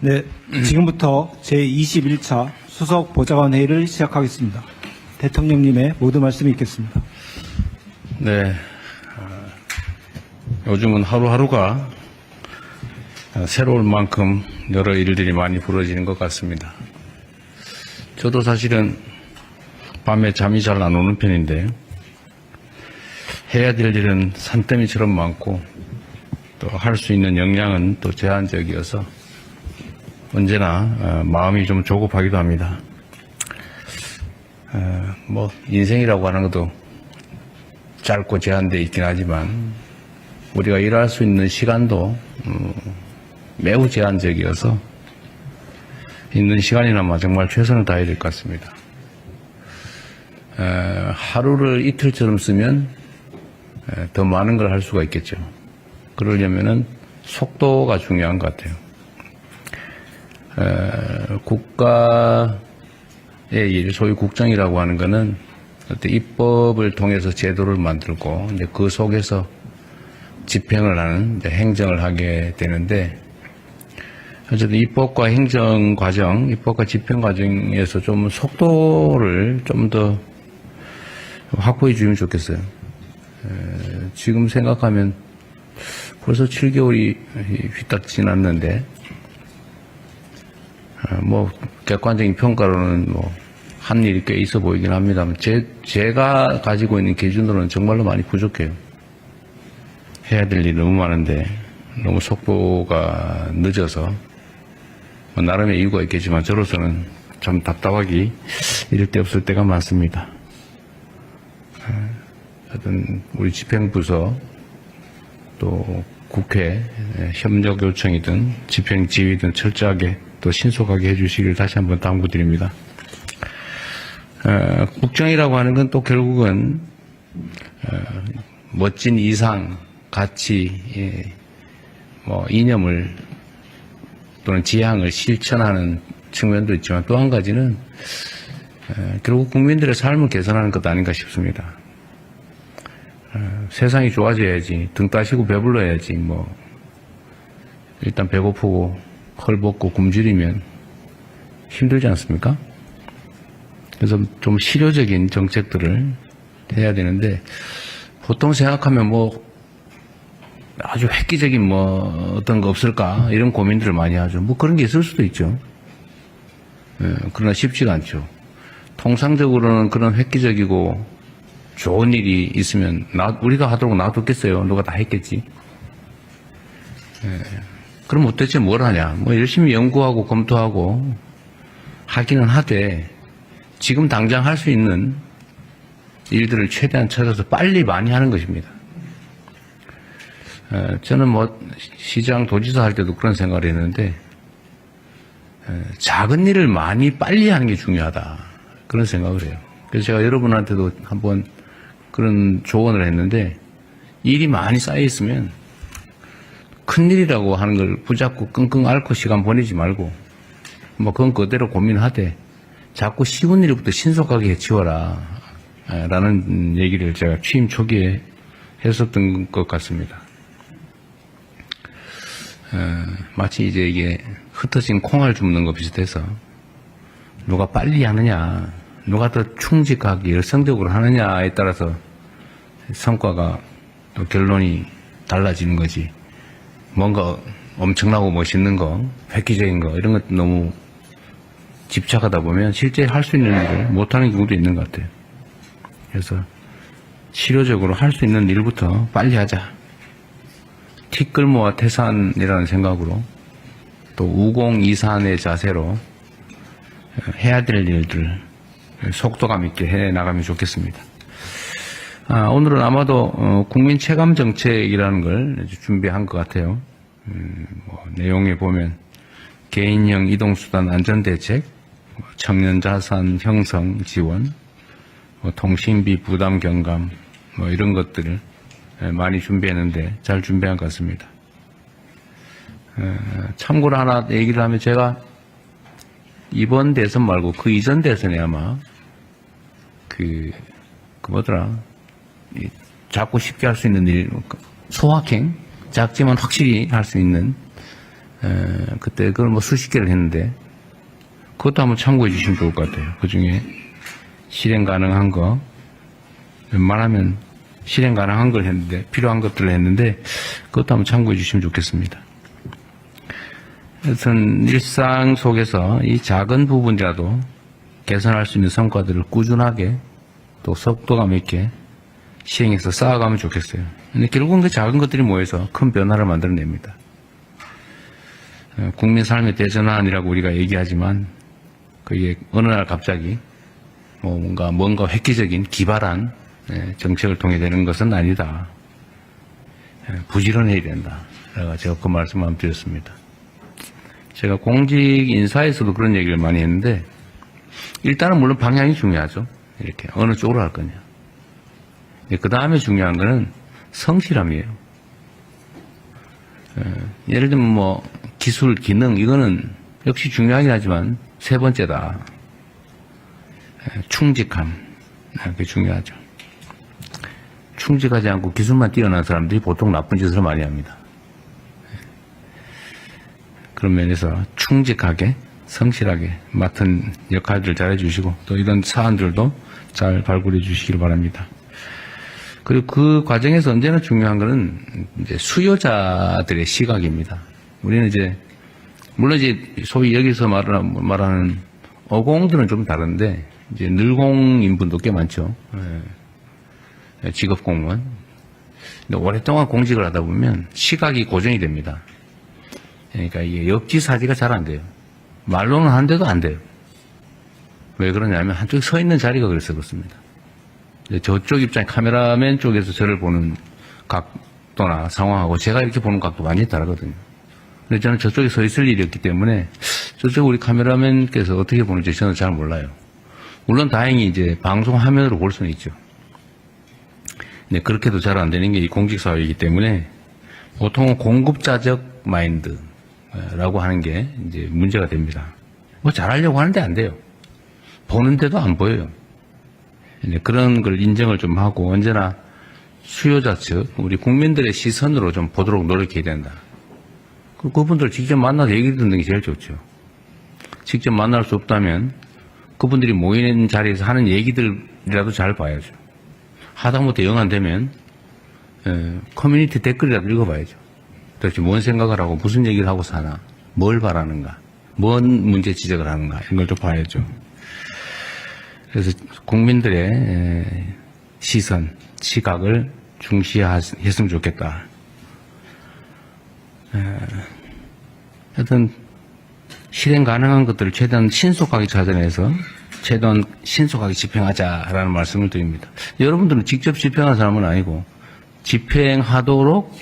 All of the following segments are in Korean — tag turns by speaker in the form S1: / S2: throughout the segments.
S1: 네, 지금부터 제21차 수석 보좌관 회의를 시작하겠습니다. 대통령님의 모든 말씀이 있겠습니다.
S2: 네, 요즘은 하루하루가 새로울 만큼 여러 일들이 많이 벌어지는 것 같습니다. 저도 사실은 밤에 잠이 잘 안 오는 편인데 해야 될 일은 산더미처럼 많고 또 할 수 있는 역량은 또 제한적이어서 언제나 마음이 좀 조급하기도 합니다. 뭐 인생이라고 하는 것도 짧고 제한되어 있긴 하지만 우리가 일할 수 있는 시간도 매우 제한적이어서 있는 시간이나마 정말 최선을 다해야 될 것 같습니다. 하루를 이틀처럼 쓰면 더 많은 걸 할 수가 있겠죠. 그러려면은 속도가 중요한 것 같아요. 국가의 일, 소위 국정이라고 하는 거는 어떤 입법을 통해서 제도를 만들고 이제 그 속에서 집행을 하는 이제 행정을 하게 되는데, 어쨌든 입법과 행정 과정, 입법과 집행 과정에서 좀 속도를 좀 더 확보해 주면 좋겠어요. 지금 생각하면 벌써 7개월이 휘딱 지났는데, 뭐 객관적인 평가로는 뭐 한 일이 꽤 있어 보이긴 합니다만 제가 가지고 있는 기준으로는 정말로 많이 부족해요. 해야 될 일이 너무 많은데 너무 속도가 늦어서 뭐 나름의 이유가 있겠지만 저로서는 참 답답하기 이럴 데 없을 때가 많습니다. 하여튼 우리 집행부서 또 국회 협력 요청이든 집행 지휘든 철저하게 또 신속하게 해주시길 다시 한번 당부드립니다. 국정이라고 하는 건 또 결국은 멋진 이상, 가치, 뭐 이념을 또는 지향을 실천하는 측면도 있지만 또 한 가지는 결국 국민들의 삶을 개선하는 것 아닌가 싶습니다. 세상이 좋아져야지, 등 따시고 배불러야지, 뭐 일단 배고프고 헐벗고 굶주리면 힘들지 않습니까? 그래서 좀 실효적인 정책들을 해야 되는데, 보통 생각하면 뭐 아주 획기적인 뭐 어떤 거 없을까 이런 고민들을 많이 하죠. 뭐 그런 게 있을 수도 있죠. 그러나 쉽지가 않죠. 통상적으로는 그런 획기적이고 좋은 일이 있으면 우리가 하도록 놔뒀겠어요. 누가 다 했겠지. 그럼 도대체 뭘 하냐. 뭐 열심히 연구하고 검토하고 하기는 하되 지금 당장 할 수 있는 일들을 최대한 찾아서 빨리 많이 하는 것입니다. 저는 뭐 시장 도지사 할 때도 그런 생각을 했는데, 작은 일을 많이 빨리 하는 게 중요하다 그런 생각을 해요. 그래서 제가 여러분한테도 한번 그런 조언을 했는데, 일이 많이 쌓여 있으면 큰일이라고 하는 걸 붙잡고 끙끙 앓고 시간 보내지 말고 뭐 그건 그대로 고민하되 자꾸 쉬운 일부터 신속하게 해치워라 라는 얘기를 제가 취임 초기에 했었던 것 같습니다. 마치 이제 이게 흩어진 콩알 줍는 거 비슷해서 누가 빨리 하느냐, 누가 더 충직하게 열성적으로 하느냐에 따라서 성과가 또 결론이 달라지는 거지. 뭔가 엄청나고 멋있는 거, 획기적인 거 이런 것 너무 집착하다 보면 실제 할 수 있는 일을 못하는 경우도 있는 것 같아요. 그래서 실효적으로 할 수 있는 일부터 빨리 하자. 티끌모아 태산이라는 생각으로 또 우공이산의 자세로 해야 될 일들 속도감 있게 해나가면 좋겠습니다. 오늘은 아마도 국민 체감 정책이라는 걸 준비한 것 같아요. 뭐 내용에 보면 개인형 이동수단 안전대책, 청년자산 형성 지원, 통신비 부담 경감, 뭐 이런 것들을 많이 준비했는데 잘 준비한 것 같습니다. 참고로 하나 얘기를 하면 제가 이번 대선 말고 그 이전 대선에 아마 작고 쉽게 할 수 있는 일, 소확행, 작지만 확실히 할 수 있는 그때 그걸 뭐 수십 개를 했는데 그것도 한번 참고해 주시면 좋을 것 같아요. 그 중에 실행 가능한 거 웬만하면 실행 가능한 걸 했는데 필요한 것들을 했는데 그것도 한번 참고해 주시면 좋겠습니다. 하여튼 일상 속에서 이 작은 부분이라도 개선할 수 있는 성과들을 꾸준하게 또 속도감 있게 시행해서 쌓아가면 좋겠어요. 근데 결국은 그 작은 것들이 모여서 큰 변화를 만들어냅니다. 국민 삶의 대전환이라고 우리가 얘기하지만 그게 어느 날 갑자기 뭔가 획기적인 기발한 정책을 통해 되는 것은 아니다. 부지런해야 된다. 제가 그 말씀 한번 드렸습니다. 제가 공직 인사에서도 그런 얘기를 많이 했는데 일단은 물론 방향이 중요하죠. 이렇게 어느 쪽으로 할 거냐. 그 다음에 중요한 거는 성실함이에요. 예를 들면 뭐 기술, 기능 이거는 역시 중요하긴 하지만 세 번째다. 충직함. 그게 중요하죠. 충직하지 않고 기술만 뛰어난 사람들이 보통 나쁜 짓을 많이 합니다. 그런 면에서 충직하게 성실하게 맡은 역할들을 잘 해주시고 또 이런 사안들도 잘 발굴해 주시길 바랍니다. 그리고 그 과정에서 언제나 중요한 것은 이제 수요자들의 시각입니다. 우리는 이제 물론 이제 소위 여기서 말하는 어공들은 좀 다른데 이제 늘공인 분도 꽤 많죠. 직업 공무원. 근데 오랫동안 공직을 하다 보면 시각이 고정이 됩니다. 그러니까 이게 역지사지가 잘 안 돼요. 말로는 하는데도 안 돼요. 왜 그러냐면 한쪽에 서 있는 자리가 그래서 그렇습니다. 저쪽 입장 카메라맨 쪽에서 저를 보는 각도나 상황하고 제가 이렇게 보는 각도 완전히 다르거든요. 근데 저는 저쪽에 서 있을 일이 없기 때문에 저쪽 우리 카메라맨께서 어떻게 보는지 저는 잘 몰라요. 물론 다행히 이제 방송 화면으로 볼 수는 있죠. 근데 그렇게도 잘 안 되는 게 이 공직사회이기 때문에 보통은 공급자적 마인드라고 하는 게 이제 문제가 됩니다. 뭐 잘하려고 하는데 안 돼요. 보는데도 안 보여요. 그런 걸 인정을 좀 하고 언제나 수요자 측, 우리 국민들의 시선으로 좀 보도록 노력해야 된다. 그분들 직접 만나서 얘기 듣는 게 제일 좋죠. 직접 만날 수 없다면 그분들이 모이는 자리에서 하는 얘기들이라도 잘 봐야죠. 하다못해 영 안 되면 커뮤니티 댓글이라도 읽어봐야죠. 도대체 뭔 생각을 하고 무슨 얘기를 하고 사나, 뭘 바라는가, 뭔 문제 지적을 하는가 이런 걸 좀 봐야죠. 그래서 국민들의 시선, 시각을 중시했으면 좋겠다. 하여튼 실행 가능한 것들을 최대한 신속하게 찾아내서 최대한 신속하게 집행하자라는 말씀을 드립니다. 여러분들은 직접 집행한 사람은 아니고 집행하도록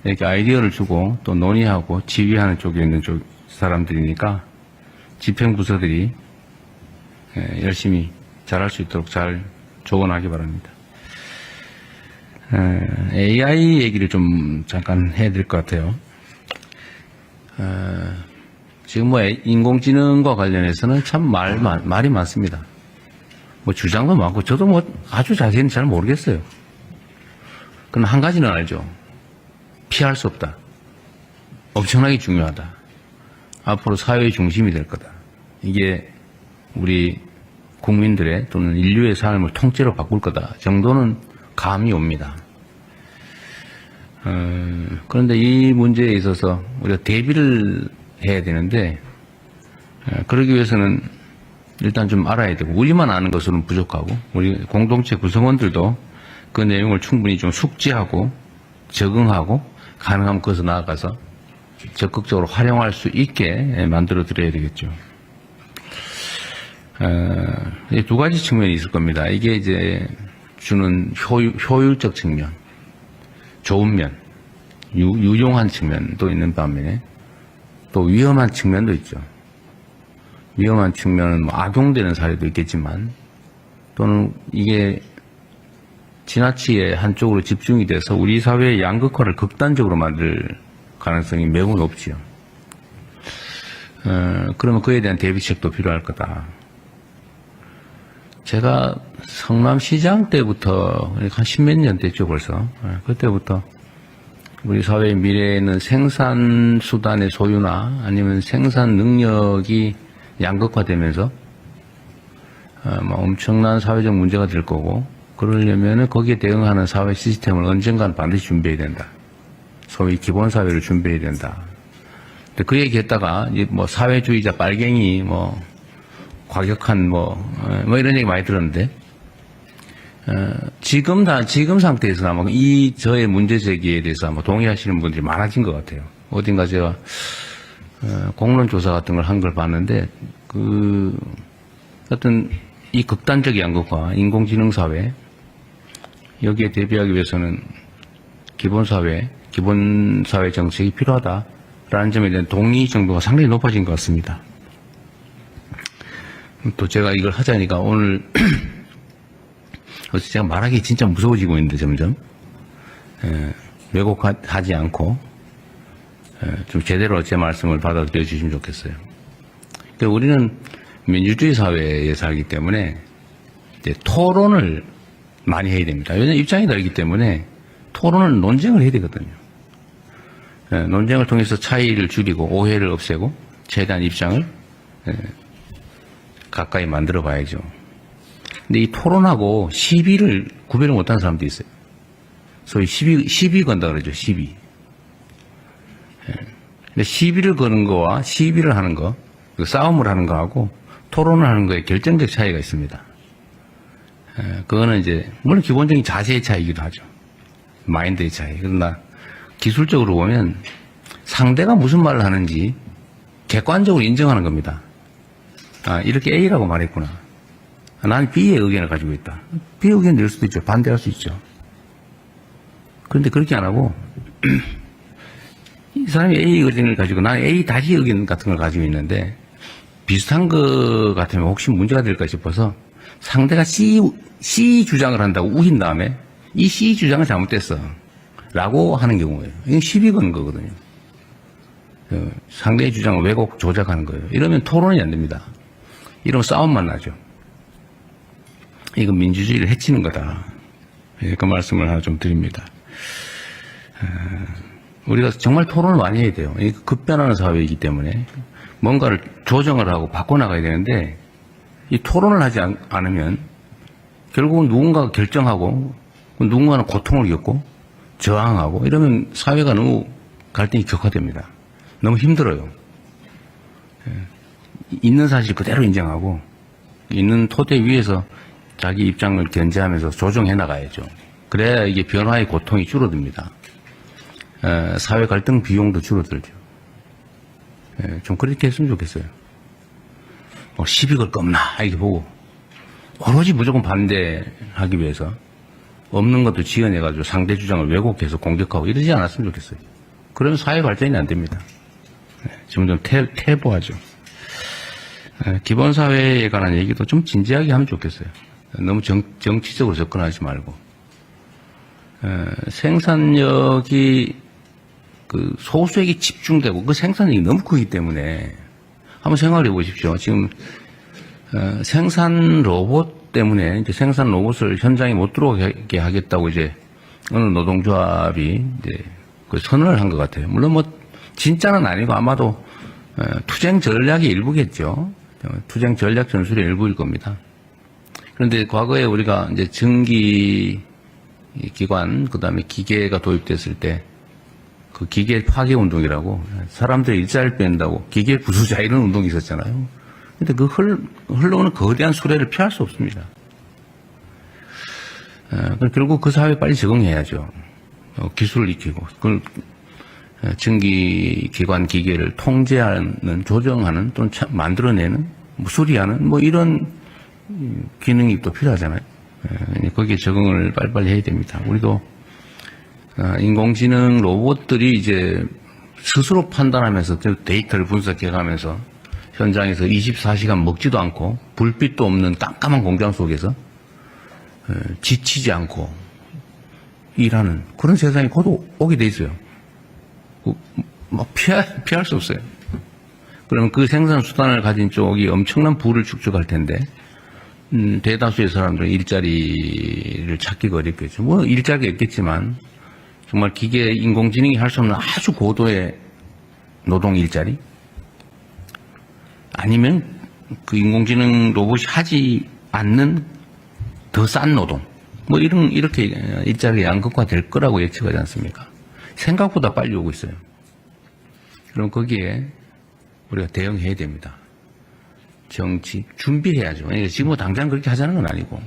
S2: 이렇게 아이디어를 주고 또 논의하고 지휘하는 쪽에 있는 사람들이니까 집행부서들이 열심히 잘할 수 있도록 잘 조언하기 바랍니다. AI 얘기를 좀 잠깐 해야 될 것 같아요. 지금 뭐 인공지능과 관련해서는 참 말이 많습니다. 뭐 주장도 많고 저도 뭐 아주 자세히는 잘 모르겠어요. 그러나 한 가지는 알죠. 피할 수 없다. 엄청나게 중요하다. 앞으로 사회의 중심이 될 거다. 이게 우리 국민들의 또는 인류의 삶을 통째로 바꿀 거다 정도는 감이 옵니다. 그런데 이 문제에 있어서 우리가 대비를 해야 되는데 그러기 위해서는 일단 좀 알아야 되고 우리만 아는 것으로는 부족하고 우리 공동체 구성원들도 그 내용을 충분히 좀 숙지하고 적응하고 가능하면 그것을 나아가서 적극적으로 활용할 수 있게 만들어 드려야 되겠죠. 두 가지 측면이 있을 겁니다. 이게 이제 주는 효율적 측면, 좋은 면, 유용한 측면도 있는 반면에 또 위험한 측면도 있죠. 위험한 측면은 뭐 악용되는 사례도 있겠지만 또는 이게 지나치게 한쪽으로 집중이 돼서 우리 사회의 양극화를 극단적으로 만들 가능성이 매우 높지요. 그러면 그에 대한 대비책도 필요할 거다. 제가 성남시장 때부터 한 십몇 년 됐죠 벌써. 그때부터 우리 사회의 미래에는 생산 수단의 소유나 아니면 생산 능력이 양극화되면서 엄청난 사회적 문제가 될 거고, 그러려면 거기에 대응하는 사회 시스템을 언젠가는 반드시 준비해야 된다. 소위 기본 사회를 준비해야 된다. 근데 그 얘기했다가 사회주의자 빨갱이 과격한 이런 얘기 많이 들었는데, 지금 상태에서 아마 저의 문제 제기에 대해서 아마 동의하시는 분들이 많아진 것 같아요. 어딘가 제가 공론조사 같은 걸 한 걸 봤는데, 어떤 이 극단적 양극화, 인공지능 사회, 여기에 대비하기 위해서는 기본 사회 정책이 필요하다라는 점에 대한 동의 정도가 상당히 높아진 것 같습니다. 또 제가 이걸 하자니까 오늘 제가 말하기 진짜 무서워지고 있는데 점점 왜곡하지 않고 좀 제대로 제 말씀을 받아들여 주시면 좋겠어요. 그러니까 우리는 민주주의 사회에 살기 때문에 이제 토론을 많이 해야 됩니다. 왜냐하면 입장이 다르기 때문에 토론을 논쟁을 해야 되거든요. 논쟁을 통해서 차이를 줄이고 오해를 없애고 최대한 입장을 가까이 만들어 봐야죠. 근데 이 토론하고 시비를 구별을 못하는 사람도 있어요. 소위 시비 건다 그러죠. 시비. 근데 시비를 거는 거와 시비를 하는 거, 싸움을 하는 거하고 토론을 하는 거에 결정적 차이가 있습니다. 그거는 이제 물론 기본적인 자세의 차이이기도 하죠. 마인드의 차이. 그러나 기술적으로 보면 상대가 무슨 말을 하는지 객관적으로 인정하는 겁니다. 이렇게 A라고 말했구나. 나는 B의 의견을 가지고 있다. B의 의견을 낼 수도 있죠. 반대할 수 있죠. 그런데 그렇게 안 하고 이 사람이 A 의견을 가지고 나는 A 다시 의견 같은 걸 가지고 있는데 비슷한 거 같으면 혹시 문제가 될까 싶어서 상대가 C 주장을 한다고 우긴 다음에 이 C 주장은 잘못됐어 라고 하는 경우예요. 이건 시비 거는 거거든요. 상대의 주장을 왜곡 조작하는 거예요. 이러면 토론이 안 됩니다. 이러면 싸움만 나죠. 이건 민주주의를 해치는 거다. 그 말씀을 하나 좀 드립니다. 우리가 정말 토론을 많이 해야 돼요. 급변하는 사회이기 때문에 뭔가를 조정을 하고 바꿔나가야 되는데 이 토론을 하지 않으면 결국은 누군가가 결정하고 누군가는 고통을 겪고 저항하고 이러면 사회가 너무 갈등이 격화됩니다. 너무 힘들어요. 있는 사실 그대로 인정하고 있는 토대 위에서 자기 입장을 견제하면서 조정해 나가야죠. 그래야 이게 변화의 고통이 줄어듭니다. 사회 갈등 비용도 줄어들죠. 좀 그렇게 했으면 좋겠어요. 시비 걸 겁나 이렇게 보고 오로지 무조건 반대하기 위해서 없는 것도 지어내가지고 상대 주장을 왜곡해서 공격하고 이러지 않았으면 좋겠어요. 그러면 사회 발전이 안 됩니다. 점점 퇴보하죠. 기본 사회에 관한 얘기도 좀 진지하게 하면 좋겠어요. 너무 정치적으로 접근하지 말고. 생산력이 그 소수에게 집중되고 그 생산력이 너무 크기 때문에 한번 생각해 보십시오. 지금 생산 로봇 때문에 이제 생산 로봇을 현장에 못 들어오게 하겠다고 이제 어느 노동조합이 이제 그 선언을 한 것 같아요. 물론 진짜는 아니고 아마도 투쟁 전략의 일부겠죠. 투쟁 전략 전술의 일부일 겁니다. 그런데 과거에 우리가 이제 전기 기관 그다음에 기계가 도입됐을 때 그 기계 파괴 운동이라고 사람들이 일자리를 뺀다고 기계 부수자 이런 운동이 있었잖아요. 근데 그 흘러오는 거대한 수레를 피할 수 없습니다. 결국 그 사회에 빨리 적응해야죠. 기술을 익히고 그걸 전기기관 기계를 통제하는, 조정하는, 또는 만들어내는, 수리하는, 이런 기능이 또 필요하잖아요. 거기에 적응을 빨리빨리 해야 됩니다. 우리도 인공지능 로봇들이 이제 스스로 판단하면서 데이터를 분석해가면서 현장에서 24시간 먹지도 않고 불빛도 없는 깜깜한 공장 속에서 지치지 않고 일하는 그런 세상이 곧 오게 돼 있어요. 피할 수 없어요. 그러면 그 생산 수단을 가진 쪽이 엄청난 부를 축적할 텐데, 대다수의 사람들은 일자리를 찾기가 어렵겠죠. 일자리가 있겠지만, 정말 기계 인공지능이 할 수 없는 아주 고도의 노동 일자리? 아니면 그 인공지능 로봇이 하지 않는 더 싼 노동? 뭐 이렇게 일자리가 양극화될 거라고 예측하지 않습니까? 생각보다 빨리 오고 있어요. 그럼 거기에 우리가 대응해야 됩니다. 정치, 준비해야죠. 지금 뭐 당장 그렇게 하자는 건 아니고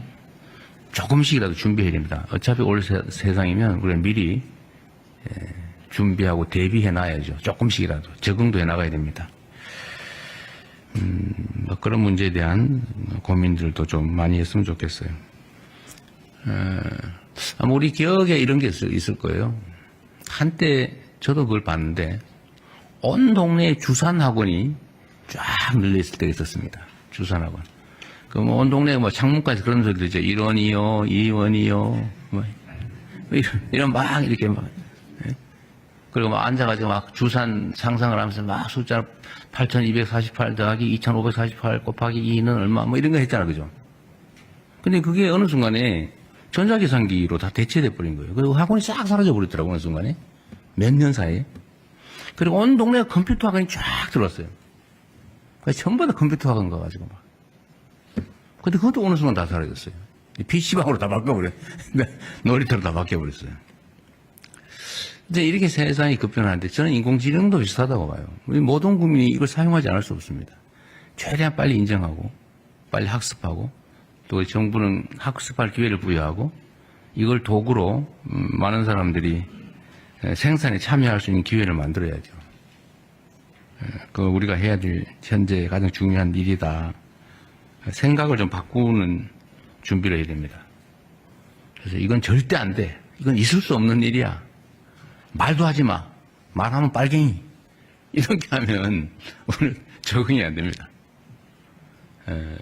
S2: 조금씩이라도 준비해야 됩니다. 어차피 올 세상이면 우리가 미리 준비하고 대비해 놔야죠. 조금씩이라도 적응도 해 나가야 됩니다. 뭐 그런 문제에 대한 고민들도 좀 많이 했으면 좋겠어요. 아마 우리 기억에 이런 게 있을 거예요. 한때 저도 그걸 봤는데 온 동네에 주산학원이 쫙 늘려있을 때가 있었습니다. 주산학원. 뭐 온 동네에 뭐 창문까지 그런 소리 들죠. 1원이요, 2원이요, 뭐 이런 막 이렇게 막. 그리고 막 앉아가지고 막 주산 상상을 하면서 막 숫자 8248 더하기 2548 곱하기 2는 얼마 뭐 이런 거 했잖아. 그죠? 근데 그게 어느 순간에 전자계산기로 다 대체돼 버린 거예요. 그리고 학원이 싹 사라져 버렸더라고, 어느 순간에. 몇 년 사이에. 그리고 온 동네에 컴퓨터 학원이 쫙 들어왔어요. 전부 다 컴퓨터 학원 가가지고 막. 근데 그것도 어느 순간 다 사라졌어요. PC방으로 다 바꿔버려요. 놀이터로 다 바뀌어버렸어요. 이제 이렇게 세상이 급변하는데 저는 인공지능도 비슷하다고 봐요. 우리 모든 국민이 이걸 사용하지 않을 수 없습니다. 최대한 빨리 인정하고, 빨리 학습하고, 또 정부는 학습할 기회를 부여하고, 이걸 도구로 많은 사람들이 생산에 참여할 수 있는 기회를 만들어야죠. 그 우리가 해야 될 현재 가장 중요한 일이다. 생각을 좀 바꾸는 준비를 해야 됩니다. 그래서 이건 절대 안 돼. 이건 있을 수 없는 일이야. 말도 하지 마. 말하면 빨갱이. 이렇게 하면 오늘 적응이 안 됩니다.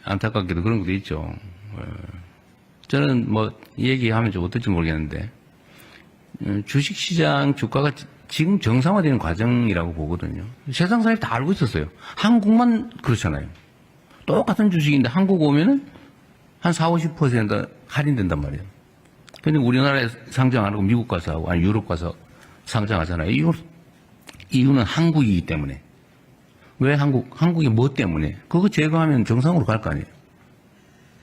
S2: 안타깝게도 그런 것도 있죠. 저는 뭐 얘기하면 좀 어떨지 모르겠는데 주식시장 주가가 지금 정상화되는 과정이라고 보거든요. 세상 사람이 다 알고 있었어요. 한국만 그렇잖아요. 똑같은 주식인데 한국 오면은 한 40~50% 할인된단 말이에요. 근데 우리나라에 상장 안 하고 미국 가서 하고 아니 유럽 가서 상장하잖아요. 이유는 한국이기 때문에. 왜 한국이 뭐 때문에? 그거 제거하면 정상으로 갈 거 아니에요.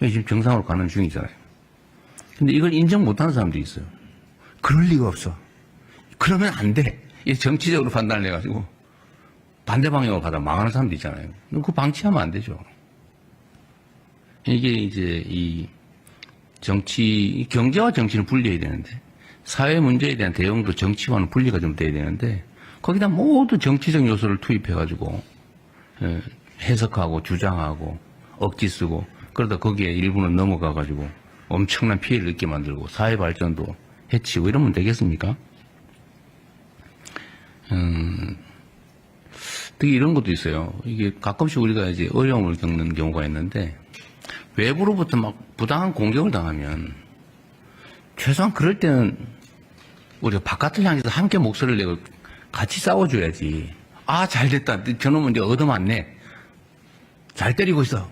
S2: 지금 정상으로 가는 중이잖아요. 근데 이걸 인정 못하는 사람도 있어요. 그럴 리가 없어. 그러면 안 돼. 이 정치적으로 판단을 해가지고 반대 방향으로 가다 망하는 사람도 있잖아요. 그거 방치하면 안 되죠. 이게 이제 이 경제와 정치는 분리해야 되는데 사회 문제에 대한 대응도 정치와는 분리가 좀 돼야 되는데 거기다 모두 정치적 요소를 투입해가지고 해석하고 주장하고 억지 쓰고 그러다 거기에 일부는 넘어가가지고 엄청난 피해를 입게 만들고 사회 발전도 해치고 이러면 되겠습니까? 특히 이런 것도 있어요. 이게 가끔씩 우리가 이제 어려움을 겪는 경우가 있는데 외부로부터 막 부당한 공격을 당하면 최소한 그럴 때는 우리가 바깥을 향해서 함께 목소리를 내고 같이 싸워줘야지. 아, 잘 됐다. 저놈은 이제 얻어맞네. 잘 때리고 있어.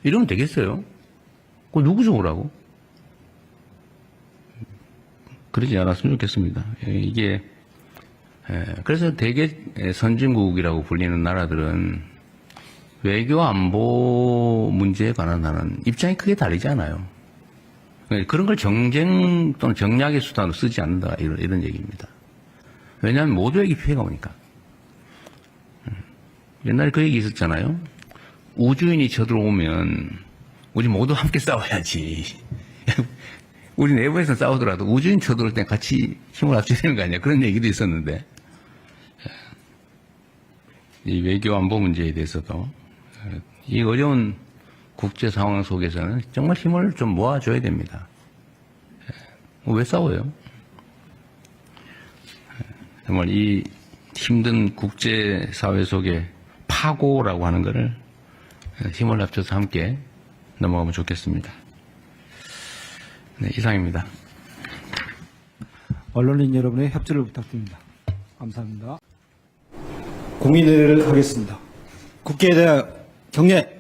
S2: 이러면 되겠어요? 그거 누구 좋으라고? 그러지 않았으면 좋겠습니다. 이게, 그래서 대개 선진국이라고 불리는 나라들은 외교 안보 문제에 관한 하는 입장이 크게 다르지 않아요. 그런 걸 정쟁 또는 정략의 수단으로 쓰지 않는다. 이런 얘기입니다. 왜냐하면 모두에게 피해가 오니까. 옛날에 그 얘기 있었잖아요. 우주인이 쳐들어오면 우리 모두 함께 싸워야지. 우리 내부에서 싸우더라도 우주인 쳐들어올 때 같이 힘을 합쳐야 되는 거 아니야. 그런 얘기도 있었는데 이 외교 안보 문제에 대해서도 이 어려운 국제 상황 속에서는 정말 힘을 좀 모아줘야 됩니다. 왜 싸워요? 정말 이 힘든 국제사회 속에 파고라고 하는 것을 힘을 합쳐서 함께 넘어가면 좋겠습니다. 네, 이상입니다.
S1: 언론인 여러분의 협조를 부탁드립니다. 감사합니다. 공인회를 하겠습니다. 국회대학 경례.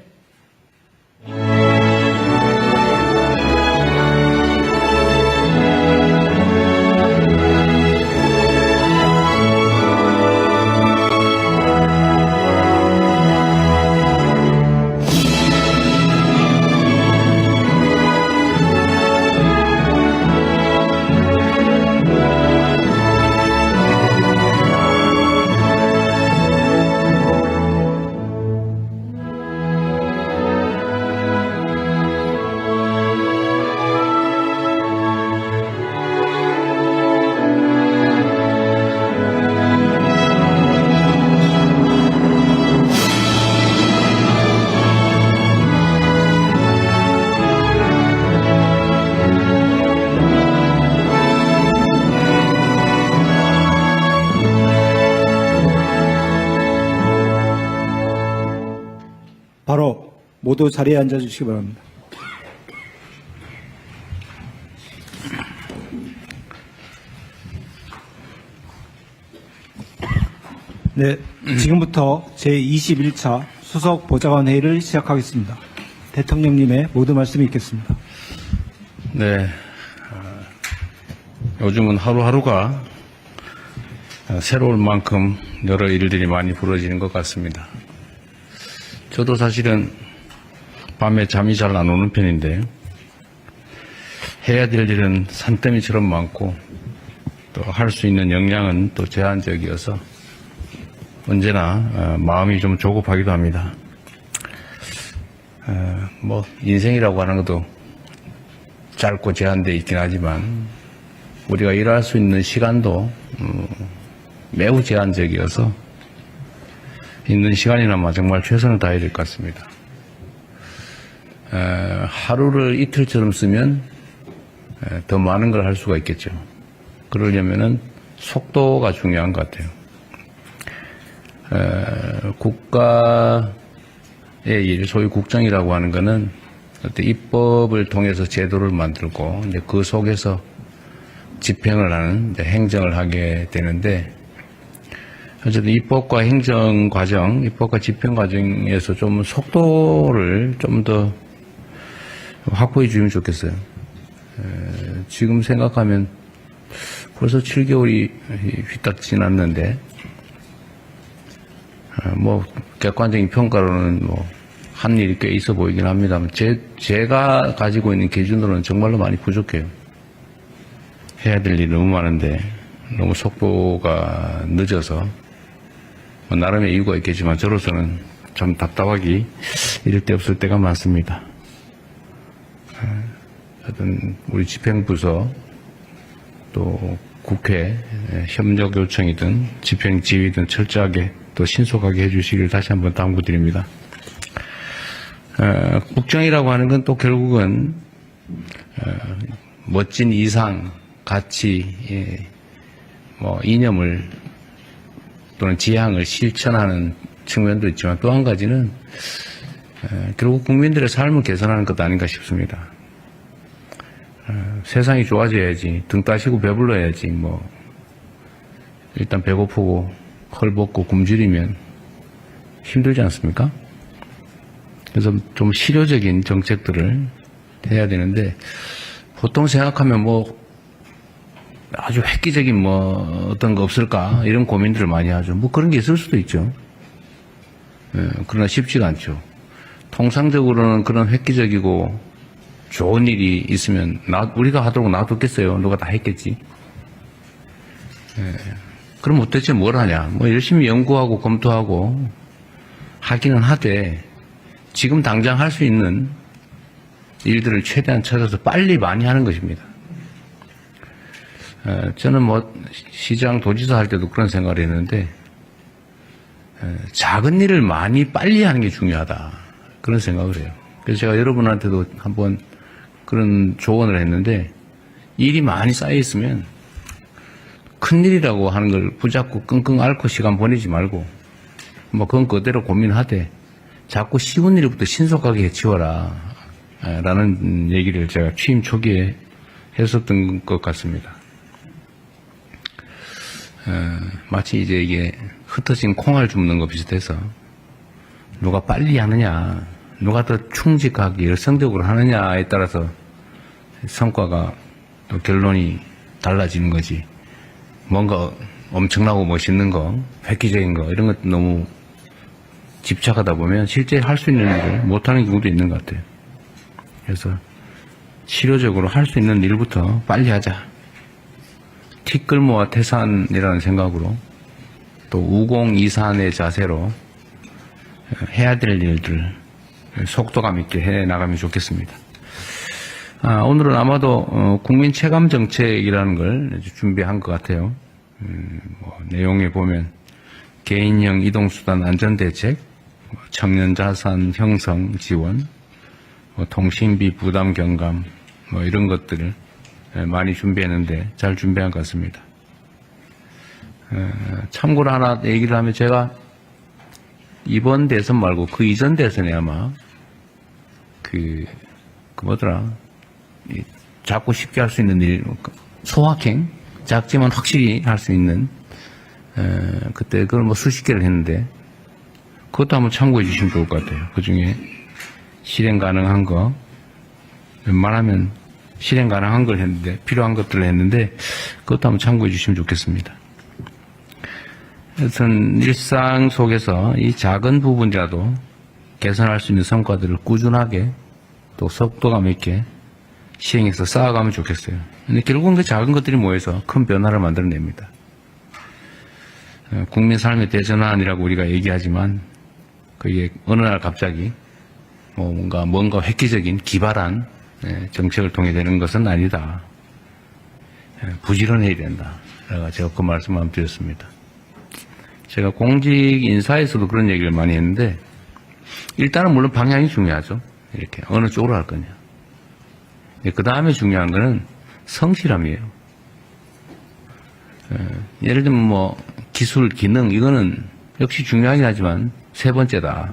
S1: 모두 자리에 앉아주시기 바랍니다. 네, 지금부터 제21차 수석 보좌관 회의를 시작하겠습니다. 대통령님의 모든 말씀이 있겠습니다.
S2: 네. 요즘은 하루하루가 새로울 만큼 여러 일들이 많이 벌어지는 것 같습니다. 저도 사실은 밤에 잠이 잘 안 오는 편인데 해야 될 일은 산더미처럼 많고 또 할 수 있는 역량은 또 제한적이어서 언제나 마음이 좀 조급하기도 합니다. 뭐 인생이라고 하는 것도 짧고 제한되어 있긴 하지만 우리가 일할 수 있는 시간도 매우 제한적이어서 있는 시간이나마 정말 최선을 다해야 될 것 같습니다. 하루를 이틀처럼 쓰면 더 많은 걸 할 수가 있겠죠. 그러려면은 속도가 중요한 것 같아요. 국가의 일, 소위 국정이라고 하는 것은 어떤 입법을 통해서 제도를 만들고 이제 그 속에서 집행을 하는 이제 행정을 하게 되는데 어쨌든 입법과 행정 과정, 입법과 집행 과정에서 좀 속도를 좀 더 확보해 주면 좋겠어요. 지금 생각하면 벌써 7개월이 휘딱 지났는데 뭐 객관적인 평가로는 뭐 한 일이 꽤 있어 보이긴 합니다만 제가 가지고 있는 기준으로는 정말로 많이 부족해요. 해야 될 일이 너무 많은데 너무 속도가 늦어서 뭐 나름의 이유가 있겠지만 저로서는 참 답답하기 이럴 데 없을 때가 많습니다. 하여튼 우리 집행부서 또 국회 협력 요청이든 집행 지휘든 철저하게 또 신속하게 해주시길 다시 한번 당부드립니다. 국정이라고 하는 건 또 결국은 멋진 이상, 가치, 뭐 이념을 또는 지향을 실천하는 측면도 있지만 또 한 가지는 결국 국민들의 삶을 개선하는 것 아닌가 싶습니다. 세상이 좋아져야지, 등 따시고 배불러야지, 뭐 일단 배고프고 헐벗고 굶주리면 힘들지 않습니까? 그래서 좀 실효적인 정책들을 해야 되는데 보통 생각하면 뭐 아주 획기적인 뭐 어떤 거 없을까 이런 고민들을 많이 하죠. 뭐 그런 게 있을 수도 있죠. 그러나 쉽지가 않죠. 통상적으로는 그런 획기적이고 좋은 일이 있으면 우리가 하도록 놔뒀겠어요. 누가 다 했겠지. 그럼 도대체 뭘 하냐. 뭐 열심히 연구하고 검토하고 하기는 하되 지금 당장 할 수 있는 일들을 최대한 찾아서 빨리 많이 하는 것입니다. 저는 뭐 시장 도지사 할 때도 그런 생각을 했는데 작은 일을 많이 빨리 하는 게 중요하다 그런 생각을 해요. 그래서 제가 여러분한테도 한번 그런 조언을 했는데 일이 많이 쌓여 있으면 큰일이라고 하는 걸 붙잡고 끙끙 앓고 시간 보내지 말고 뭐 그건 그대로 고민하되 자꾸 쉬운 일부터 신속하게 해치워라 라는 얘기를 제가 취임 초기에 했었던 것 같습니다. 마치 이제 이게 흩어진 콩알 줍는 거 비슷해서 누가 빨리 하느냐 누가 더 충직하게 열성적으로 하느냐에 따라서 성과가 또 결론이 달라지는 거지. 뭔가 엄청나고 멋있는 거, 획기적인 거 이런 것도 너무 집착하다 보면 실제 할 수 있는 일을 못하는 경우도 있는 것 같아요. 그래서 실효적으로 할 수 있는 일부터 빨리 하자. 티끌모아 태산이라는 생각으로 또 우공이산의 자세로 해야 될 일들 속도감 있게 해나가면 좋겠습니다. 오늘은 아마도 국민 체감 정책이라는 걸 준비한 것 같아요. 뭐 내용에 보면 개인형 이동수단 안전대책, 청년 자산 형성 지원, 통신비 부담 경감, 뭐 이런 것들을 많이 준비했는데 잘 준비한 것 같습니다. 참고로 하나 얘기를 하면 제가 이번 대선 말고 그 이전 대선에 아마 작고 쉽게 할 수 있는 일, 소확행, 작지만 확실히 할 수 있는, 그때 그걸 뭐 수십 개를 했는데, 그것도 한번 참고해 주시면 좋을 것 같아요. 그 중에 실행 가능한 거, 웬만하면 실행 가능한 걸 했는데, 필요한 것들을 했는데, 그것도 한번 참고해 주시면 좋겠습니다. 하여튼, 일상 속에서 이 작은 부분이라도 개선할 수 있는 성과들을 꾸준하게 또 속도감 있게 시행해서 쌓아가면 좋겠어요. 근데 결국은 그 작은 것들이 모여서 큰 변화를 만들어냅니다. 국민 삶의 대전환이라고 우리가 얘기하지만 그게 어느 날 갑자기 뭔가 획기적인 기발한 정책을 통해 되는 것은 아니다. 부지런해야 된다. 제가 그 말씀 한번 드렸습니다. 제가 공직 인사에서도 그런 얘기를 많이 했는데 일단은 물론 방향이 중요하죠. 이렇게 어느 쪽으로 할 거냐. 그 다음에 중요한 거는 성실함이에요. 예를 들면 기술, 기능 이거는 역시 중요하긴 하지만 세 번째다.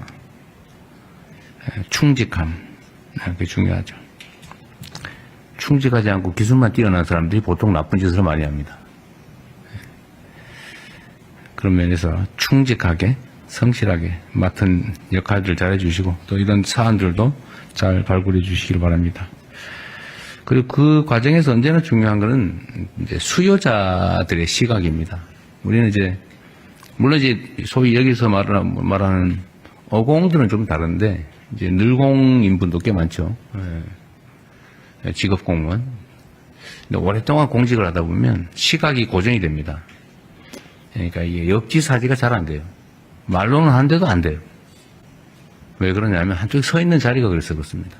S2: 충직함. 그게 중요하죠. 충직하지 않고 기술만 뛰어난 사람들이 보통 나쁜 짓을 많이 합니다. 그런 면에서 충직하게 성실하게 맡은 역할들을 잘 해주시고 또 이런 사안들도 잘 발굴해 주시길 바랍니다. 그리고 그 과정에서 언제나 중요한 것은 이제 수요자들의 시각입니다. 우리는 물론 소위 여기서 말하는 어공들은 좀 다른데 이제 늘공인 분도 꽤 많죠. 직업 공무원. 근데 오랫동안 공직을 하다 보면 시각이 고정이 됩니다. 그러니까 이게 역지사지가 잘 안 돼요. 말로는 하는데도 안 돼요. 왜 그러냐면 한쪽에 서 있는 자리가 그래서 그렇습니다.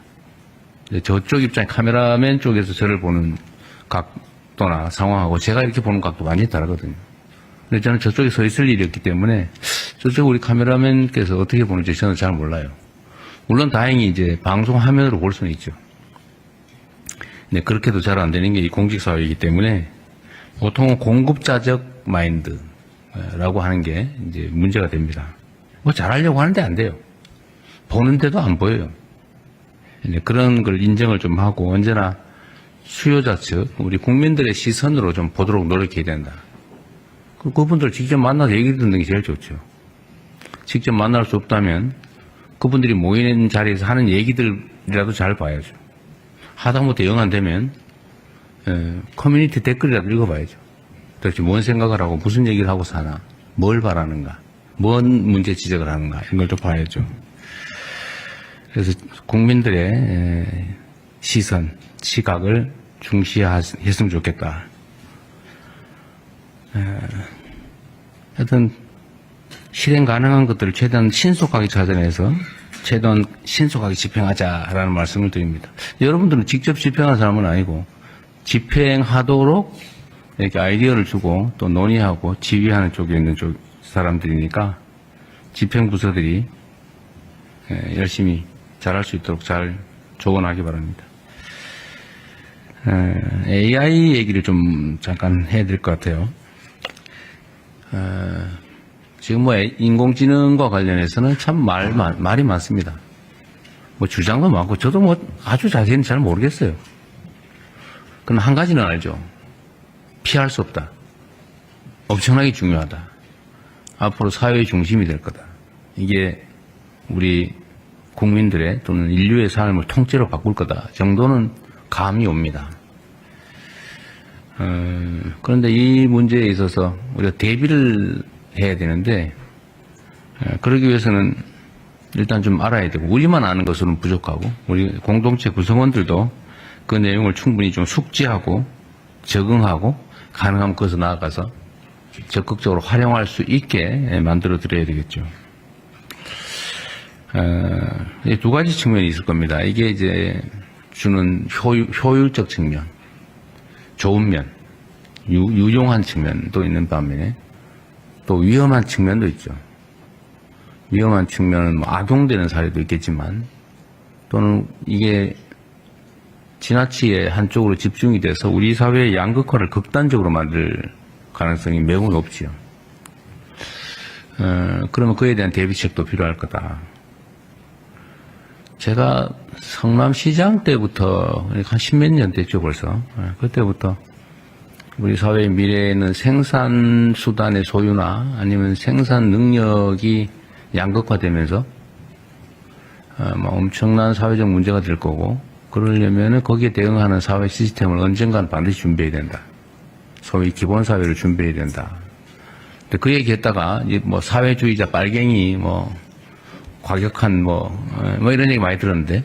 S2: 저쪽 입장 카메라맨 쪽에서 저를 보는 각도나 상황하고 제가 이렇게 보는 각도 많이 다르거든요. 근데 저는 저쪽에 서 있을 일이 없기 때문에 저쪽 우리 카메라맨께서 어떻게 보는지 저는 잘 몰라요. 물론 다행히 이제 방송 화면으로 볼 수는 있죠. 근데 그렇게도 잘 안 되는 게 이 공직사회이기 때문에 보통은 공급자적 마인드라고 하는 게 이제 문제가 됩니다. 잘하려고 하는데 안 돼요. 보는데도 안 보여요. 이제 그런 걸 인정을 좀 하고 언제나 수요자 측, 우리 국민들의 시선으로 좀 보도록 노력해야 된다. 그분들 직접 만나서 얘기 듣는 게 제일 좋죠. 직접 만날 수 없다면 그분들이 모이는 자리에서 하는 얘기들이라도 잘 봐야죠. 하다못해 영 안 되면 커뮤니티 댓글이라도 읽어봐야죠. 도대체 뭔 생각을 하고 무슨 얘기를 하고 사나, 뭘 바라는가, 뭔 문제 지적을 하는가 이런 걸 좀 봐야죠. 그래서 국민들의 시선, 시각을 중시했으면 좋겠다. 하여튼 실행 가능한 것들을 최대한 신속하게 찾아내서 최대한 신속하게 집행하자라는 말씀을 드립니다. 여러분들은 직접 집행한 사람은 아니고 집행하도록 이렇게 아이디어를 주고 또 논의하고 지휘하는 쪽에 있는 사람들이니까 집행부서들이 열심히 잘할 수 있도록 잘 조언하기 바랍니다. AI 얘기를 좀 잠깐 해야 될 것 같아요. 지금 인공지능과 관련해서는 참 말이 많습니다. 주장도 많고 저도 아주 자세히는 잘 모르겠어요. 그러나 한 가지는 알죠. 피할 수 없다. 엄청나게 중요하다. 앞으로 사회의 중심이 될 거다. 이게 우리 국민들의 또는 인류의 삶을 통째로 바꿀 거다 정도는 감이 옵니다. 그런데 이 문제에 있어서 우리가 대비를 해야 되는데 그러기 위해서는 일단 좀 알아야 되고 우리만 아는 것으로는 부족하고 우리 공동체 구성원들도 그 내용을 충분히 좀 숙지하고 적응하고 가능하면 거기서 나아가서 적극적으로 활용할 수 있게 만들어 드려야 되겠죠. 두 가지 측면이 있을 겁니다. 이게 이제 주는 효율적 측면, 좋은 면, 유용한 측면도 있는 반면에 또 위험한 측면도 있죠. 위험한 측면은 악용되는 사례도 있겠지만 또는 이게 지나치게 한쪽으로 집중이 돼서 우리 사회의 양극화를 극단적으로 만들 가능성이 매우 높지요. 그러면 그에 대한 대비책도 필요할 거다. 제가 성남시장 때부터, 한 십몇 년 됐죠, 벌써. 그때부터 우리 사회의 미래에는 생산 수단의 소유나 아니면 생산 능력이 양극화되면서 엄청난 사회적 문제가 될 거고, 그러려면 거기에 대응하는 사회 시스템을 언젠간 반드시 준비해야 된다. 소위 기본 사회를 준비해야 된다. 근데 그 얘기했다가 뭐 사회주의자 빨갱이 뭐 과격한 뭐 이런 얘기 많이 들었는데,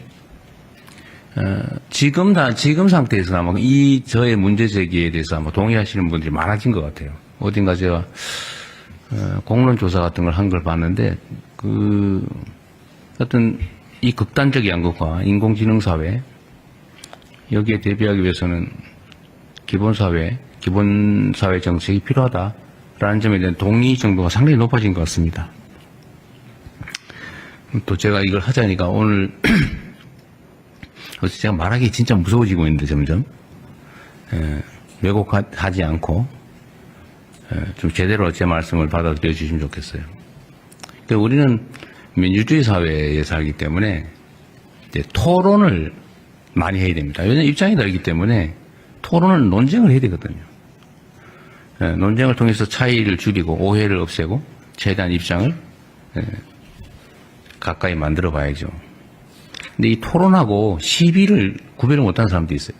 S2: 지금 상태에서 아마 이 저의 문제 제기에 대해서 아마 동의하시는 분들이 많아진 것 같아요. 어딘가 제가 공론 조사 같은 걸 한 걸 봤는데, 어떤 이 극단적 양극화, 인공지능 사회, 여기에 대비하기 위해서는 기본 사회 정책이 필요하다라는 점에 대한 동의 정도가 상당히 높아진 것 같습니다. 또 제가 이걸 하자니까 오늘 제가 말하기 진짜 무서워지고 있는데 점점 왜곡하지 않고 좀 제대로 제 말씀을 받아들여 주시면 좋겠어요. 그러니까 우리는 민주주의 사회에 살기 때문에 이제 토론을 많이 해야 됩니다. 왜냐하면 입장이 다르기 때문에 토론은 논쟁을 해야 되거든요. 논쟁을 통해서 차이를 줄이고 오해를 없애고 최대한 입장을 가까이 만들어 봐야죠. 근데 이 토론하고 시비를 구별을 못하는 사람도 있어요.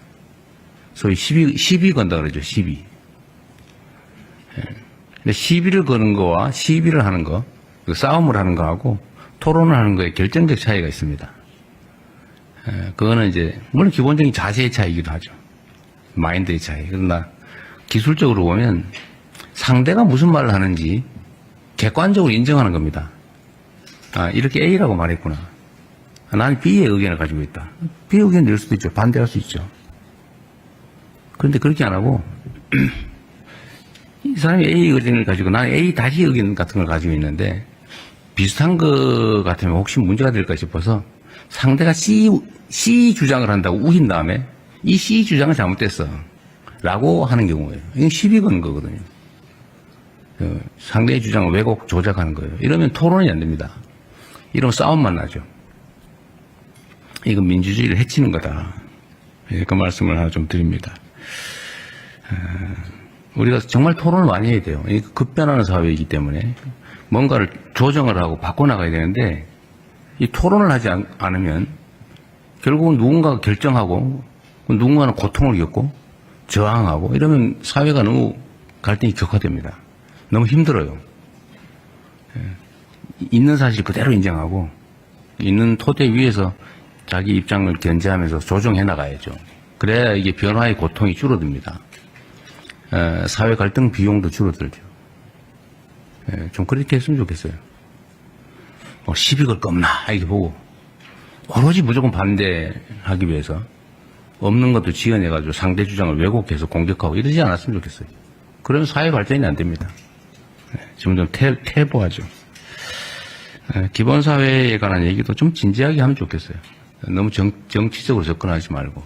S2: 소위 시비 건다 그러죠. 시비. 근데 시비를 거는 거와 시비를 하는 거, 싸움을 하는 거하고 토론을 하는 거에 결정적 차이가 있습니다. 그거는 이제 물론 기본적인 자세의 차이이기도 하죠. 마인드의 차이. 그러나 기술적으로 보면 상대가 무슨 말을 하는지 객관적으로 인정하는 겁니다. 이렇게 A라고 말했구나. 나는 B의 의견을 가지고 있다. B의 의견을 낼 수도 있죠. 반대할 수 있죠. 그런데 그렇게 안 하고 이 사람이 A 의견을 가지고 나는 A 다시 의견 같은 걸 가지고 있는데 비슷한 거 같으면 혹시 문제가 될까 싶어서 상대가 C 주장을 한다고 우긴 다음에 이 C 주장은 잘못됐어 라고 하는 경우예요. 이건 시비 거는 거거든요. 상대의 주장을 왜곡 조작하는 거예요. 이러면 토론이 안 됩니다. 이러면 싸움만 나죠. 이건 민주주의를 해치는 거다. 그 말씀을 하나 좀 드립니다. 우리가 정말 토론을 많이 해야 돼요. 급변하는 사회이기 때문에 뭔가를 조정을 하고 바꿔나가야 되는데 이 토론을 하지 않으면 결국은 누군가가 결정하고 누군가는 고통을 겪고 저항하고 이러면 사회가 너무 갈등이 격화됩니다. 너무 힘들어요. 있는 사실 그대로 인정하고 있는 토대 위에서 자기 입장을 견제하면서 조정해 나가야죠. 그래야 이게 변화의 고통이 줄어듭니다. 사회 갈등 비용도 줄어들죠. 좀 그렇게 했으면 좋겠어요. 시비 걸 겁나 이렇게 보고 오로지 무조건 반대하기 위해서 없는 것도 지어내가지고 상대 주장을 왜곡해서 공격하고 이러지 않았으면 좋겠어요. 그러면 사회 발전이 안 됩니다. 지금 좀 퇴보하죠. 기본 사회에 관한 얘기도 좀 진지하게 하면 좋겠어요. 너무 정치적으로 접근하지 말고.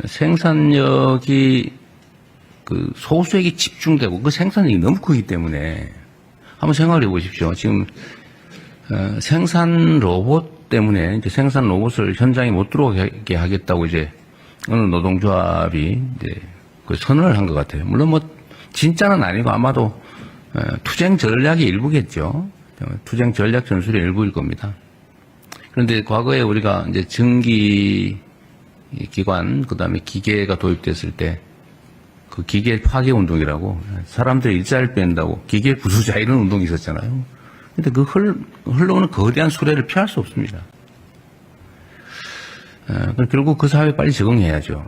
S2: 생산력이 그 소수에게 집중되고 그 생산력이 너무 크기 때문에 한번 생각해 보십시오. 지금 생산 로봇 때문에 이제 생산 로봇을 현장에 못 들어오게 하겠다고 이제 어느 노동조합이 이제 그 선언을 한 것 같아요. 물론 뭐 진짜는 아니고 아마도 투쟁 전략의 일부겠죠. 투쟁 전략 전술의 일부일 겁니다. 그런데 과거에 우리가 이제 전기 기관 그다음에 기계가 도입됐을 때 그 기계 파괴 운동이라고 사람들이 일자리를 뺀다고 기계 부수자 이런 운동이 있었잖아요. 근데 그 흘러오는 거대한 수레를 피할 수 없습니다. 결국 그 사회에 빨리 적응해야죠.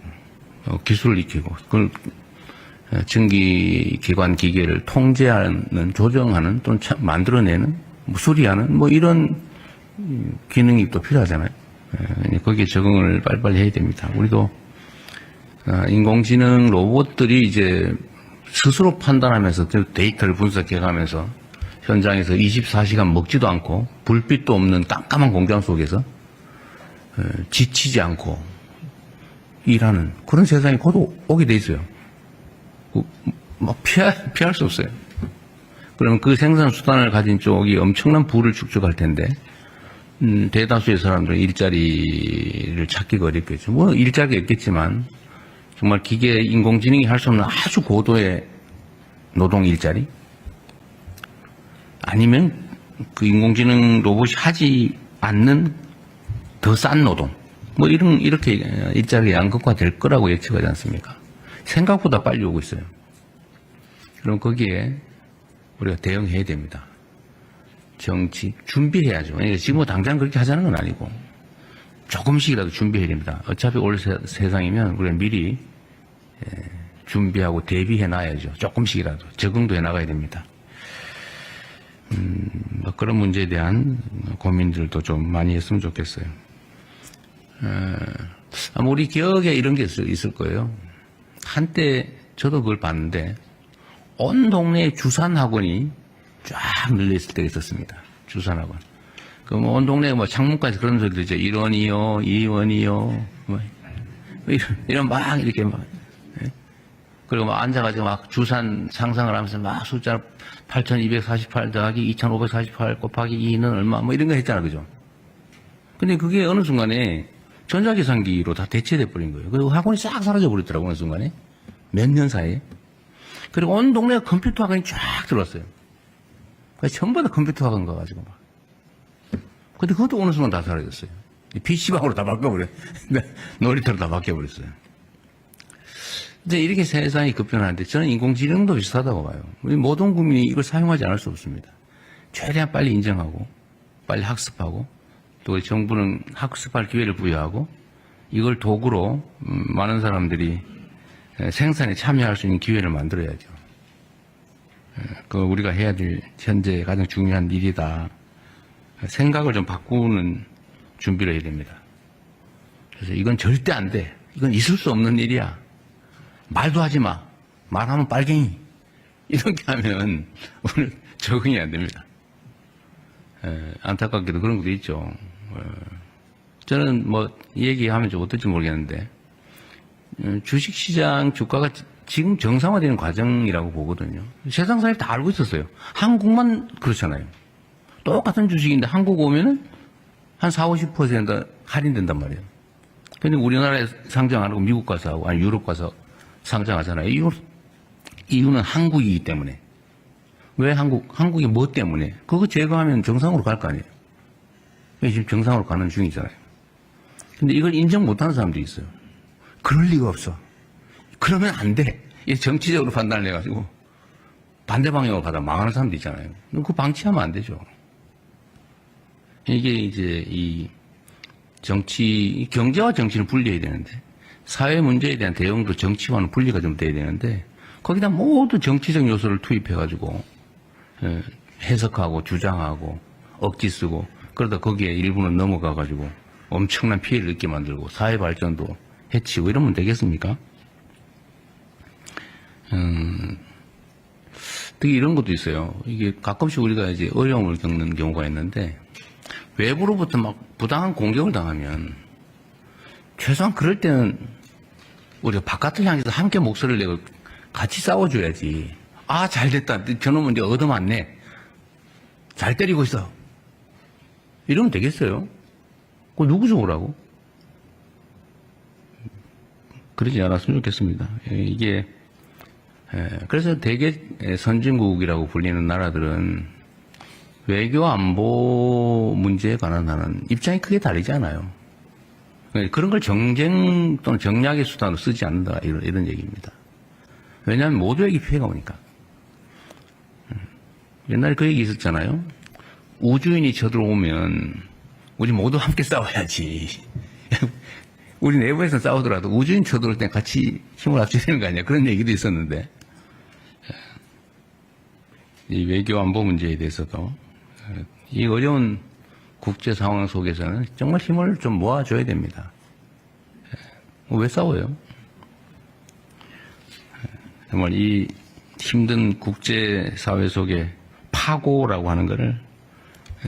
S2: 기술을 익히고 그걸 전기기관 기계를 통제하는, 조정하는 또는 만들어내는, 수리하는 뭐 이런 기능이 또 필요하잖아요. 거기에 적응을 빨리빨리 해야 됩니다. 우리도 인공지능 로봇들이 이제 스스로 판단하면서 데이터를 분석해가면서 현장에서 24시간 먹지도 않고 불빛도 없는 깜깜한 공장 속에서 지치지 않고 일하는 그런 세상이 곧 오게 돼 있어요. 뭐 피할 수 없어요. 그러면 그 생산 수단을 가진 쪽이 엄청난 부를 축적할 텐데 대다수의 사람들은 일자리를 찾기가 어렵겠죠. 뭐 일자리가 있겠지만 정말 기계 인공지능이 할 수 없는 아주 고도의 노동 일자리 아니면 그 인공지능 로봇이 하지 않는 더 싼 노동 뭐 이렇게 일자리가 양극화될 거라고 예측하지 않습니까? 생각보다 빨리 오고 있어요. 그럼 거기에 우리가 대응해야 됩니다. 정치 준비해야죠. 그러니까 지금 뭐 당장 그렇게 하자는 건 아니고 조금씩이라도 준비해야 됩니다. 어차피 올 세상이면 우리가 미리 준비하고 대비해 놔야죠. 조금씩이라도 적응도 해 나가야 됩니다. 뭐 그런 문제에 대한 고민들도 좀 많이 했으면 좋겠어요. 아마 우리 기억에 이런 게 있을 거예요. 한때 저도 그걸 봤는데 온 동네에 주산학원이 쫙 늘려있을 때가 있었습니다. 주산학원. 온 동네에 뭐 창문까지 그런 소리들 있죠. 1원이요, 2원이요, 뭐, 이런 막 이렇게 막. 예? 그리고 막 앉아가지고 막 주산 상상을 하면서 막 숫자 8248 더하기 2548 곱하기 2는 얼마 뭐 이런 거 했잖아. 그죠? 근데 그게 어느 순간에 전자계산기로 다 대체돼 버린 거예요. 그리고 학원이 싹 사라져 버렸더라고요. 어느 순간에. 몇 년 사이에. 그리고 온 동네가 컴퓨터 학원이 쫙 들어왔어요. 전부 다 컴퓨터 학원 가가지고 막. 근데 그것도 어느 순간 다 사라졌어요. PC방으로 다 바꿔버려요. 놀이터로 다 바뀌어버렸어요. 이제 이렇게 세상이 급변하는데 저는 인공지능도 비슷하다고 봐요. 우리 모든 국민이 이걸 사용하지 않을 수 없습니다. 최대한 빨리 인정하고, 빨리 학습하고, 또 우리 정부는 학습할 기회를 부여하고, 이걸 도구로 많은 사람들이 생산에 참여할 수 있는 기회를 만들어야죠. 그 우리가 해야 될 현재 가장 중요한 일이다. 생각을 좀 바꾸는 준비를 해야 됩니다. 그래서 이건 절대 안 돼. 이건 있을 수 없는 일이야. 말도 하지 마. 말하면 빨갱이. 이렇게 하면 오늘 적응이 안 됩니다. 안타깝게도 그런 것도 있죠. 저는 뭐 이 얘기하면 좀 어떨지 모르겠는데 주식시장 주가가 지금 정상화되는 과정이라고 보거든요. 세상 사람이 다 알고 있었어요. 한국만 그렇잖아요. 똑같은 주식인데 한국 오면은 한 40~50% 할인된단 말이에요. 근데 우리나라에 상장 안 하고 미국 가서 하고, 아니 유럽 가서 상장하잖아요. 이유는 한국이기 때문에. 왜 한국이 뭐 때문에? 그거 제거하면 정상으로 갈 거 아니에요. 지금 정상으로 가는 중이잖아요. 근데 이걸 인정 못하는 사람들이 있어요. 그럴 리가 없어. 그러면 안 돼. 이 정치적으로 판단을 해가지고 반대 방향으로 가다 망하는 사람도 있잖아요. 그거 방치하면 안 되죠. 이게 이제 이 경제와 정치는 분리해야 되는데, 사회 문제에 대한 대응도 정치와는 분리가 좀 돼야 되는데, 거기다 모두 정치적 요소를 투입해가지고 해석하고 주장하고 억지 쓰고, 그러다 거기에 일부는 넘어가가지고 엄청난 피해를 입게 만들고 사회 발전도 해치고 이러면 되겠습니까? 특히 이런 것도 있어요. 이게 가끔씩 우리가 이제 어려움을 겪는 경우가 있는데, 외부로부터 막 부당한 공격을 당하면 최소한 그럴 때는 우리가 바깥을 향해서 함께 목소리를 내고 같이 싸워줘야지. 아, 잘 됐다. 저놈은 이제 얻어맞네. 잘 때리고 있어. 이러면 되겠어요? 그거 누구 좋으라고? 그러지 않았으면 좋겠습니다. 이게 그래서 대개 선진국이라고 불리는 나라들은 외교 안보 문제에 관한 하는 입장이 크게 다르지 않아요. 그런 걸 정쟁 또는 정략의 수단으로 쓰지 않는다, 이런 얘기입니다. 왜냐하면 모두에게 피해가 오니까. 옛날에 그 얘기 있었잖아요. 우주인이 쳐들어오면 우리 모두 함께 싸워야지. 우리 내부에서 싸우더라도 우주인 쳐들어올 땐 같이 힘을 합쳐야 되는 거 아니야. 그런 얘기도 있었는데, 이 외교 안보 문제에 대해서도 이 어려운 국제 상황 속에서는 정말 힘을 좀 모아줘야 됩니다. 왜 싸워요? 정말 이 힘든 국제 사회 속에 파고라고 하는 것을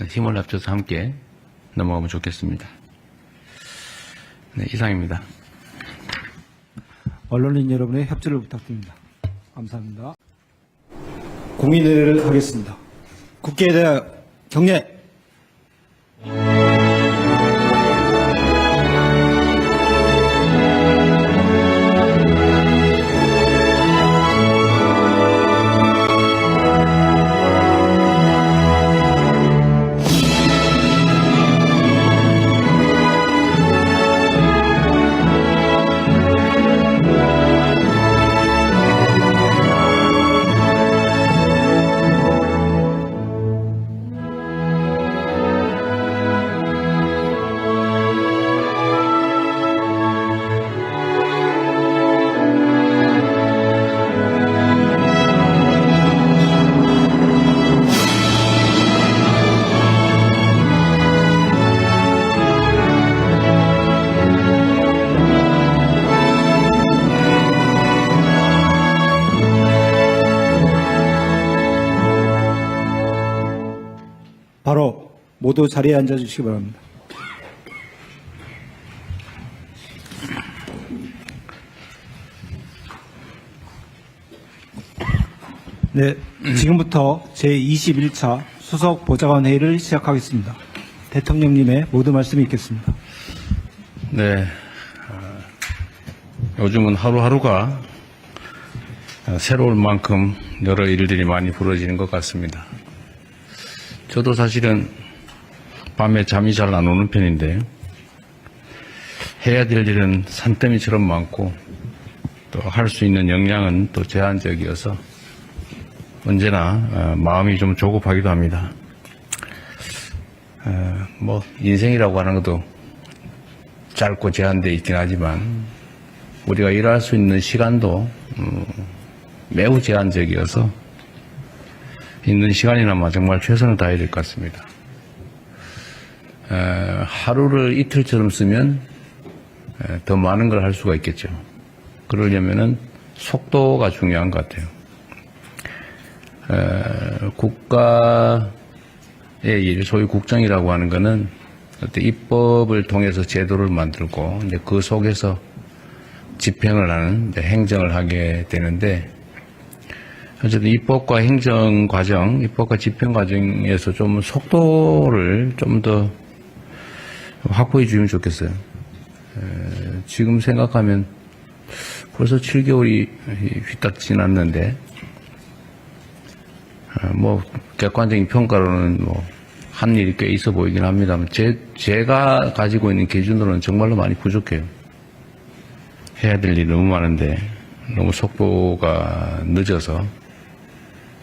S2: 힘을 합쳐서 함께 넘어가면 좋겠습니다. 네, 이상입니다.
S1: 언론인 여러분의 협조를 부탁드립니다. 감사합니다. 공인의례를 하겠습니다. 국회에 대한 경례. 바로 모두 자리에 앉아주시기 바랍니다. 네, 지금부터 제21차 수석 보좌관 회의를 시작하겠습니다. 대통령님의 모든 말씀이 있겠습니다.
S2: 네. 요즘은 하루하루가 새로울 만큼 여러 일들이 많이 벌어지는 것 같습니다. 저도 사실은 밤에 잠이 잘 안 오는 편인데 해야 될 일은 산더미처럼 많고 또 할 수 있는 역량은 또 제한적이어서 언제나 마음이 좀 조급하기도 합니다. 뭐 인생이라고 하는 것도 짧고 제한되어 있긴 하지만 우리가 일할 수 있는 시간도 매우 제한적이어서 있는 시간이나마 정말 최선을 다해야 될 것 같습니다. 하루를 이틀처럼 쓰면 더 많은 걸 할 수가 있겠죠. 그러려면은 속도가 중요한 것 같아요. 국가의 일, 소위 국정이라고 하는 것은 어떤 입법을 통해서 제도를 만들고 이제 그 속에서 집행을 하는 이제 행정을 하게 되는데 어쨌든 입법과 행정 과정, 입법과 집행 과정에서 좀 속도를 좀 더 확보해 주면 좋겠어요. 지금 생각하면 벌써 7개월이 휘딱 지났는데 뭐 객관적인 평가로는 뭐 한 일이 꽤 있어 보이긴 합니다만 제가 가지고 있는 기준으로는 정말로 많이 부족해요. 해야 될 일이 너무 많은데 너무 속도가 늦어서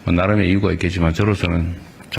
S2: 뭐 나름의 이유가 있겠지만 저로서는